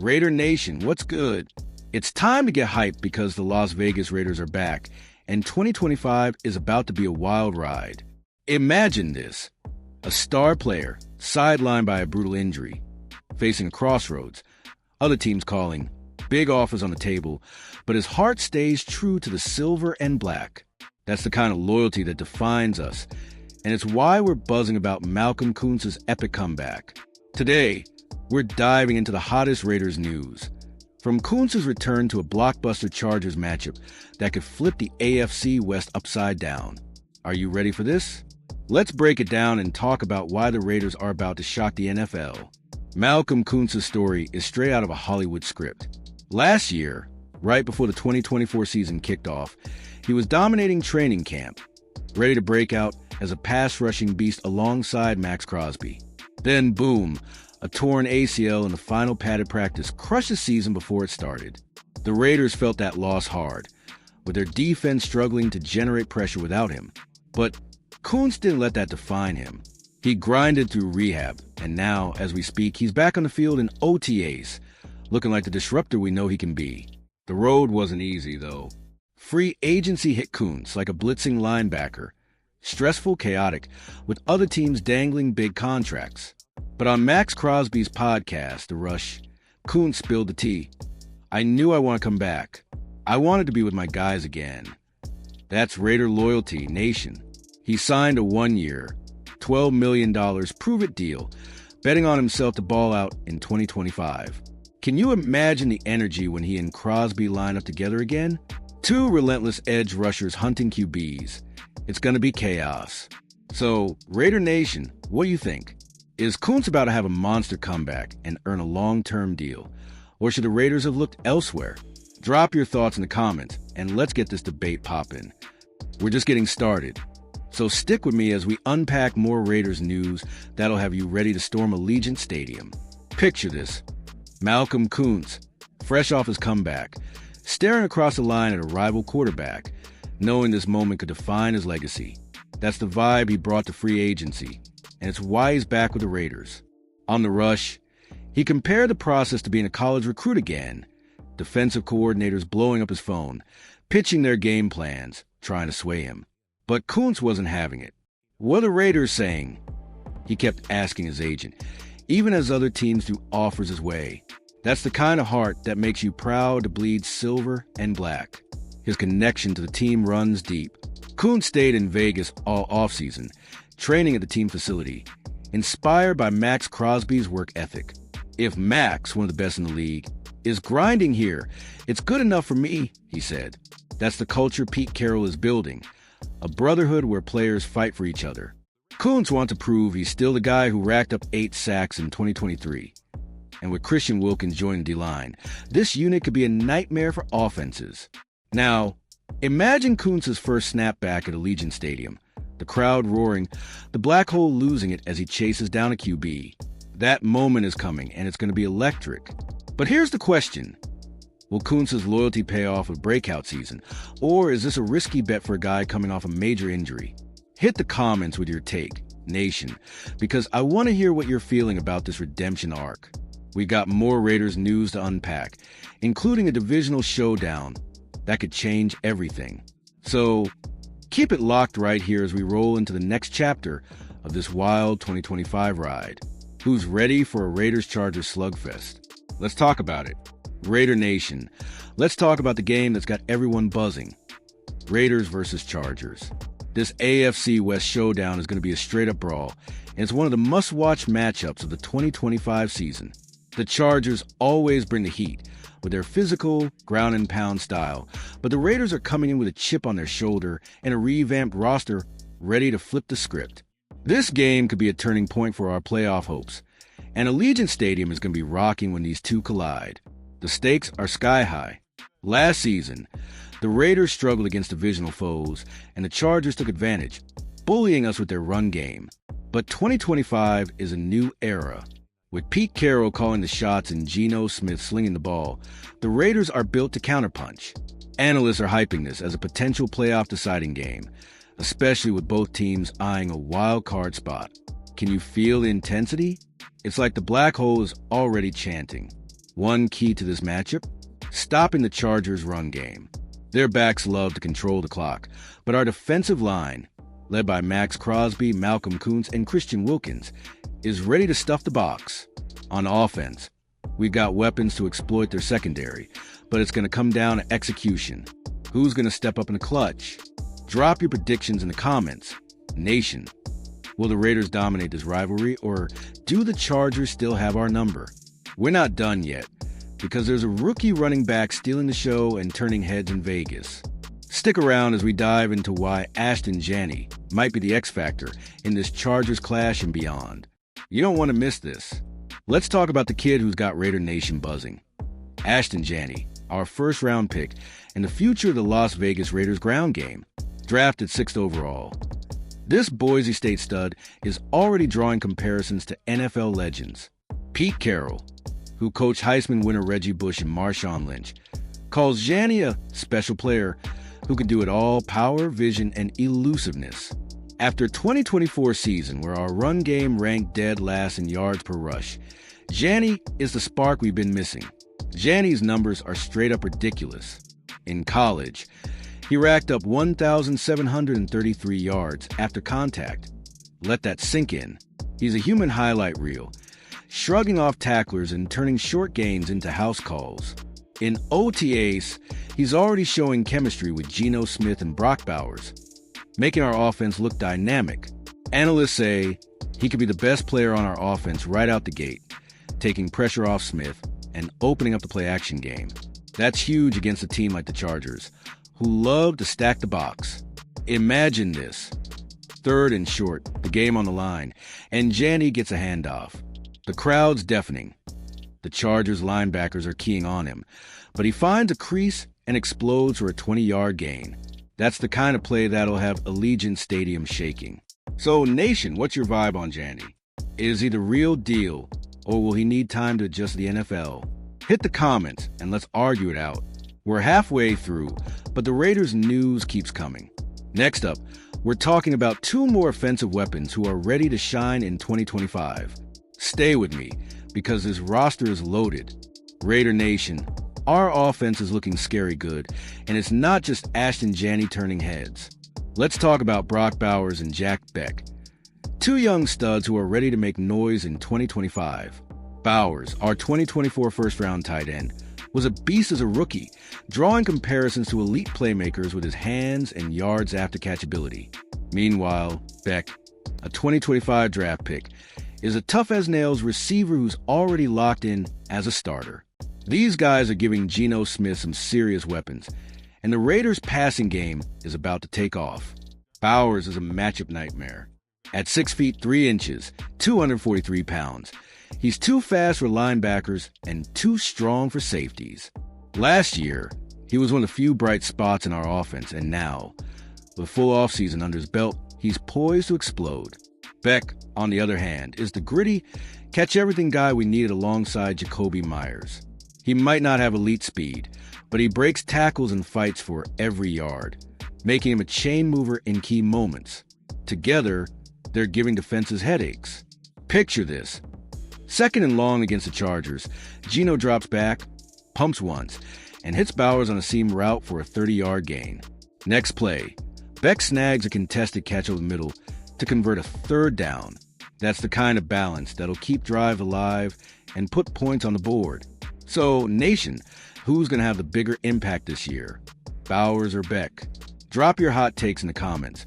Raider Nation, what's good? It's time to get hyped because the Las Vegas Raiders are back, and 2025 is about to be a wild ride. Imagine this. A star player, sidelined by a brutal injury, facing a crossroads, other teams calling, big offers on the table, but his heart stays true to the silver and black. That's the kind of loyalty that defines us, and it's why we're buzzing about Malcolm Koonce's epic comeback. Today, we're diving into the hottest Raiders news. From Koonce's return to a blockbuster Chargers matchup that could flip the AFC West upside down. Are you ready for this? Let's break it down and talk about why the Raiders are about to shock the NFL. Malcolm Koonce's story is straight out of a Hollywood script. Last year, right before the 2024 season kicked off, he was dominating training camp, ready to break out as a pass-rushing beast alongside Maxx Crosby. Then, boom, a torn ACL in the final padded practice crushed the season before it started. The Raiders felt that loss hard, with their defense struggling to generate pressure without him. But Koonce didn't let that define him. He grinded through rehab, and now, as we speak, he's back on the field in OTAs, looking like the disruptor we know he can be. The road wasn't easy, though. Free agency hit Koonce like a blitzing linebacker. Stressful, chaotic, with other teams dangling big contracts. But on Maxx Crosby's podcast, The Rush, Koonce spilled the tea. I knew I want to come back. I wanted to be with my guys again. That's Raider loyalty, nation. He signed a 1-year, $12 million prove-it deal, betting on himself to ball out in 2025. Can you imagine the energy when he and Crosby line up together again? Two relentless edge rushers hunting QBs. It's going to be chaos. So, Raider Nation, what do you think? Is Koonce about to have a monster comeback and earn a long-term deal? Or should the Raiders have looked elsewhere? Drop your thoughts in the comments, and let's get this debate popping. We're just getting started. So stick with me as we unpack more Raiders news that'll have you ready to storm Allegiant Stadium. Picture this. Malcolm Koonce, fresh off his comeback, staring across the line at a rival quarterback, knowing this moment could define his legacy. That's the vibe he brought to free agency, and it's why he's back with the Raiders. On The Rush, he compared the process to being a college recruit again. Defensive coordinators blowing up his phone, pitching their game plans, trying to sway him. But Koonce wasn't having it. What are the Raiders saying? He kept asking his agent, even as other teams threw offers his way. That's the kind of heart that makes you proud to bleed silver and black. His connection to the team runs deep. Koonce stayed in Vegas all offseason, training at the team facility, inspired by Maxx Crosby's work ethic. If Max, one of the best in the league, is grinding here, it's good enough for me, he said. That's the culture Pete Carroll is building, a brotherhood where players fight for each other. Koonce wants to prove he's still the guy who racked up 8 sacks in 2023. And with Christian Wilkins joining the D-line, this unit could be a nightmare for offenses. Now, imagine Koonce's first snap back at Allegiant Stadium. The crowd roaring, the black hole losing it as he chases down a QB. That moment is coming, and it's going to be electric. But here's the question. Will Koonce's loyalty pay off with breakout season? Or is this a risky bet for a guy coming off a major injury? Hit the comments with your take, nation, because I want to hear what you're feeling about this redemption arc. We got more Raiders news to unpack, including a divisional showdown that could change everything. So, keep it locked right here as we roll into the next chapter of this wild 2025 ride. Who's ready for a Raiders-Chargers slugfest? Let's talk about it. Raider Nation, let's talk about the game that's got everyone buzzing. Raiders versus Chargers. This AFC West showdown is going to be a straight-up brawl, and it's one of the must-watch matchups of the 2025 season. The Chargers always bring the heat with their physical, ground-and-pound style, but the Raiders are coming in with a chip on their shoulder and a revamped roster ready to flip the script. This game could be a turning point for our playoff hopes, and Allegiant Stadium is going to be rocking when these two collide. The stakes are sky high. Last season, the Raiders struggled against divisional foes, and the Chargers took advantage, bullying us with their run game. But 2025 is a new era. With Pete Carroll calling the shots and Geno Smith slinging the ball, the Raiders are built to counterpunch. Analysts are hyping this as a potential playoff deciding game, especially with both teams eyeing a wild card spot. Can you feel the intensity? It's like the black hole is already chanting. One key to this matchup? Stopping the Chargers' run game. Their backs love to control the clock, but our defensive line, led by Maxx Crosby, Malcolm Koonce, and Christian Wilkins, is ready to stuff the box. On offense, we've got weapons to exploit their secondary, but it's going to come down to execution. Who's going to step up in the clutch? Drop your predictions in the comments. Nation, will the Raiders dominate this rivalry, or do the Chargers still have our number? We're not done yet, because there's a rookie running back stealing the show and turning heads in Vegas. Stick around as we dive into why Ashton Janney might be the X factor in this Chargers clash and beyond. You don't want to miss this. Let's talk about the kid who's got Raider Nation buzzing. Ashton Jeanty, our first-round pick, and the future of the Las Vegas Raiders ground game, drafted 6th overall. This Boise State stud is already drawing comparisons to NFL legends. Pete Carroll, who coached Heisman winner Reggie Bush and Marshawn Lynch, calls Janney a special player who can do it all: power, vision, and elusiveness. After 2024 season, where our run game ranked dead last in yards per rush, Janney is the spark we've been missing. Janney's numbers are straight up ridiculous. In college, he racked up 1,733 yards after contact. Let that sink in. He's a human highlight reel, shrugging off tacklers and turning short gains into house calls. In OTAs, he's already showing chemistry with Geno Smith and Brock Bowers, making our offense look dynamic. Analysts say he could be the best player on our offense right out the gate, taking pressure off Smith and opening up the play-action game. That's huge against a team like the Chargers, who love to stack the box. Imagine this. 3rd and short, the game on the line, and Janney gets a handoff. The crowd's deafening. The Chargers linebackers are keying on him, but he finds a crease and explodes for a 20-yard gain. That's the kind of play that'll have Allegiant Stadium shaking. So, Nation, what's your vibe on Janney? Is he the real deal, or will he need time to adjust to the NFL? Hit the comments and let's argue it out. We're halfway through, but the Raiders news keeps coming. Next up, we're talking about 2 more offensive weapons who are ready to shine in 2025. Stay with me, because this roster is loaded. Raider Nation, our offense is looking scary good, and it's not just Ashton Janney turning heads. Let's talk about Brock Bowers and Beck, 2 young studs who are ready to make noise in 2025. Bowers, our 2024 first-round tight end, was a beast as a rookie, drawing comparisons to elite playmakers with his hands and yards after catchability. Meanwhile, Beck, a 2025 draft pick, is a tough-as-nails receiver who's already locked in as a starter. These guys are giving Geno Smith some serious weapons, and the Raiders' passing game is about to take off. Bowers is a matchup nightmare. At 6 feet 3 inches, 243 pounds, he's too fast for linebackers and too strong for safeties. Last year, he was one of the few bright spots in our offense, and now, with a full offseason under his belt, he's poised to explode. Beck, on the other hand, is the gritty, catch-everything guy we needed alongside Jacoby Myers. He might not have elite speed, but he breaks tackles and fights for every yard, making him a chain mover in key moments. Together, they're giving defenses headaches. Picture this. 2nd and long against the Chargers, Geno drops back, pumps once, and hits Bowers on a seam route for a 30-yard gain. Next play, Beck snags a contested catch over the middle to convert a 3rd down. That's the kind of balance that'll keep drive alive and put points on the board. So, Nation, who's going to have the bigger impact this year? Bowers or Beck? Drop your hot takes in the comments,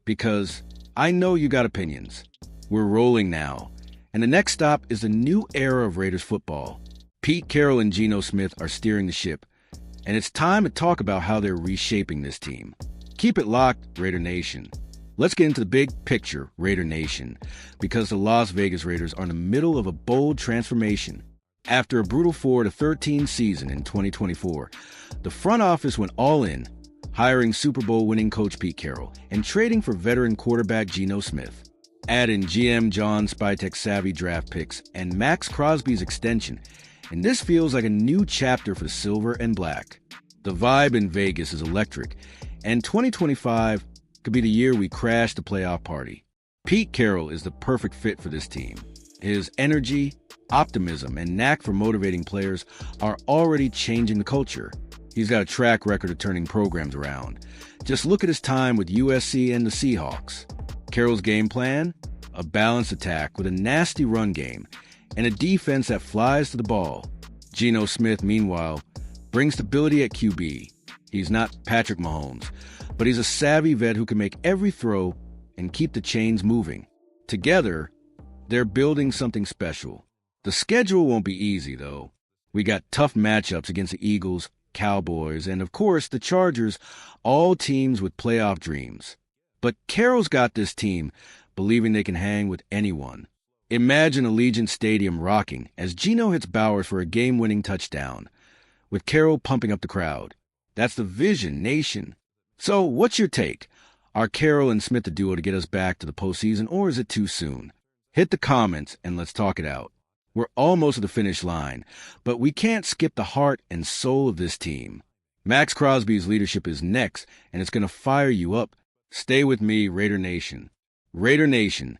because I know you got opinions. We're rolling now, and the next stop is the new era of Raiders football. Pete Carroll and Geno Smith are steering the ship, and it's time to talk about how they're reshaping this team. Keep it locked, Raider Nation. Let's get into the big picture, Raider Nation, because the Las Vegas Raiders are in the middle of a bold transformation. After a brutal 4-13 season in 2024, the front office went all in, hiring Super Bowl winning coach Pete Carroll and trading for veteran quarterback Geno Smith. Add in GM John Spytek's savvy draft picks and Maxx Crosby's extension, and this feels like a new chapter for Silver and Black. The vibe in Vegas is electric, and 2025 could be the year we crash the playoff party. Pete Carroll is the perfect fit for this team. His energy, optimism, and knack for motivating players are already changing the culture. He's got a track record of turning programs around. Just look at his time with USC and the Seahawks. Carroll's game plan? A balanced attack with a nasty run game and a defense that flies to the ball. Geno Smith, meanwhile, brings stability at QB. He's not Patrick Mahomes, but he's a savvy vet who can make every throw and keep the chains moving. Together, they're building something special. The schedule won't be easy, though. We got tough matchups against the Eagles, Cowboys, and of course the Chargers, all teams with playoff dreams. But Carroll's got this team believing they can hang with anyone. Imagine Allegiant Stadium rocking as Geno hits Bowers for a game-winning touchdown, with Carroll pumping up the crowd. That's the vision, nation. So what's your take? Are Carroll and Smith the duo to get us back to the postseason, or is it too soon? Hit the comments and let's talk it out. We're almost at the finish line, but we can't skip the heart and soul of this team. Maxx Crosby's leadership is next, and it's going to fire you up. Stay with me, Raider Nation. Raider Nation,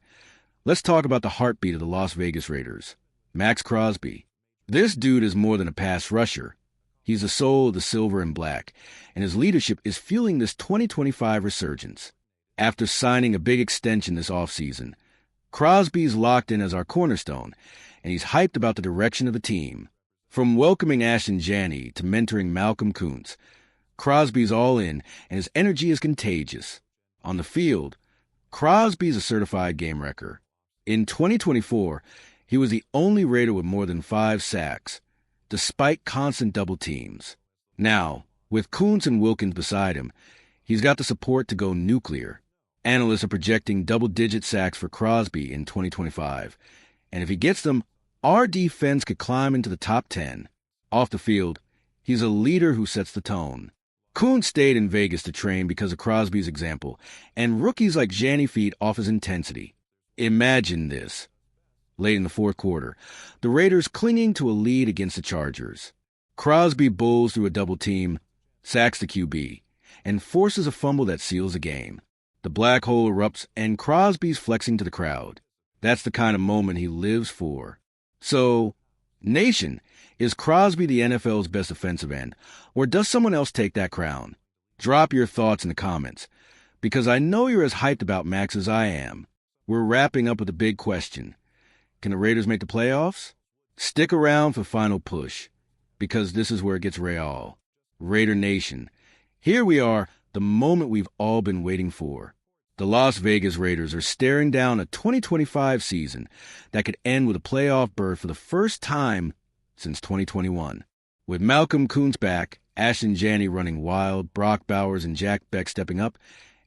let's talk about the heartbeat of the Las Vegas Raiders. Maxx Crosby. This dude is more than a pass rusher. He's the soul of the silver and black, and his leadership is fueling this 2025 resurgence. After signing a big extension this offseason, Crosby's locked in as our cornerstone, and he's hyped about the direction of the team. From welcoming Ashton Janney to mentoring Koonce, Crosby's all in, and his energy is contagious. On the field, Crosby's a certified game wrecker. In 2024, he was the only Raider with more than 5 sacks, despite constant double teams. Now, with Koonce and Wilkins beside him, he's got the support to go nuclear. Analysts are projecting double-digit sacks for Crosby in 2025, and if he gets them, our defense could climb into the top 10. Off the field, he's a leader who sets the tone. Koonce stayed in Vegas to train because of Crosby's example, and rookies like Janney feed off his intensity. Imagine this. Late in the fourth quarter, the Raiders clinging to a lead against the Chargers. Crosby bulls through a double team, sacks the QB, and forces a fumble that seals the game. The black hole erupts, and Crosby's flexing to the crowd. That's the kind of moment he lives for. So, Nation, is Crosby the NFL's best defensive end, or does someone else take that crown? Drop your thoughts in the comments, because I know you're as hyped about Max as I am. We're wrapping up with a big question. Can the Raiders make the playoffs? Stick around for Final Push, because this is where it gets real. Raider Nation, here we are, the moment we've all been waiting for. The Las Vegas Raiders are staring down a 2025 season that could end with a playoff berth for the first time since 2021. With Koonce back, Ashton Jeanty running wild, Brock Bowers and Jack Beck stepping up,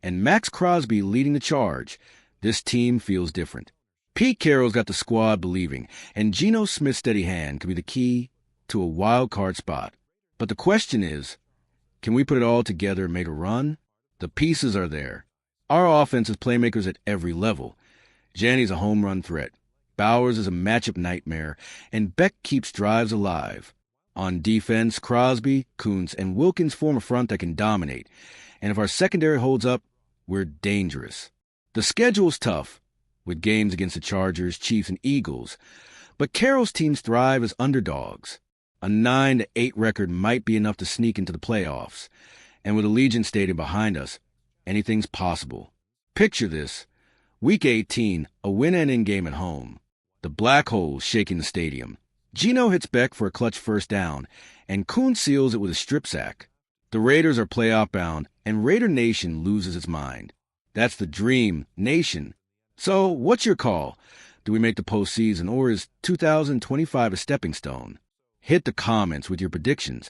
and Maxx Crosby leading the charge, this team feels different. Pete Carroll's got the squad believing, and Geno Smith's steady hand could be the key to a wild card spot. But the question is, can we put it all together and make a run? The pieces are there. Our offense is playmakers at every level. Janney's a home run threat. Bowers is a matchup nightmare, and Beck keeps drives alive. On defense, Crosby, Koonce, and Wilkins form a front that can dominate, and if our secondary holds up, we're dangerous. The schedule's tough, with games against the Chargers, Chiefs, and Eagles, but Carroll's teams thrive as underdogs. A 9-8 record might be enough to sneak into the playoffs, and with Allegiant Stadium behind us, anything's possible. Picture this. Week 18, a win-and-in game at home. The black hole shaking the stadium. Geno hits Beck for a clutch first down, and Koonce seals it with a strip sack. The Raiders are playoff bound, and Raider Nation loses its mind. That's the dream, Nation. So, what's your call? Do we make the postseason, or is 2025 a stepping stone? Hit the comments with your predictions,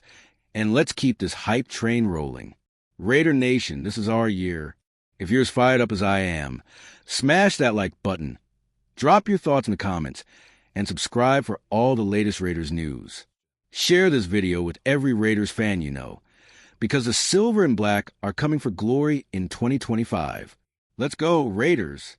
and let's keep this hype train rolling. Raider Nation, this is our year. If you're as fired up as I am, smash that like button. Drop your thoughts in the comments, and subscribe for all the latest Raiders news. Share this video with every Raiders fan you know, because the silver and black are coming for glory in 2025. Let's go, Raiders!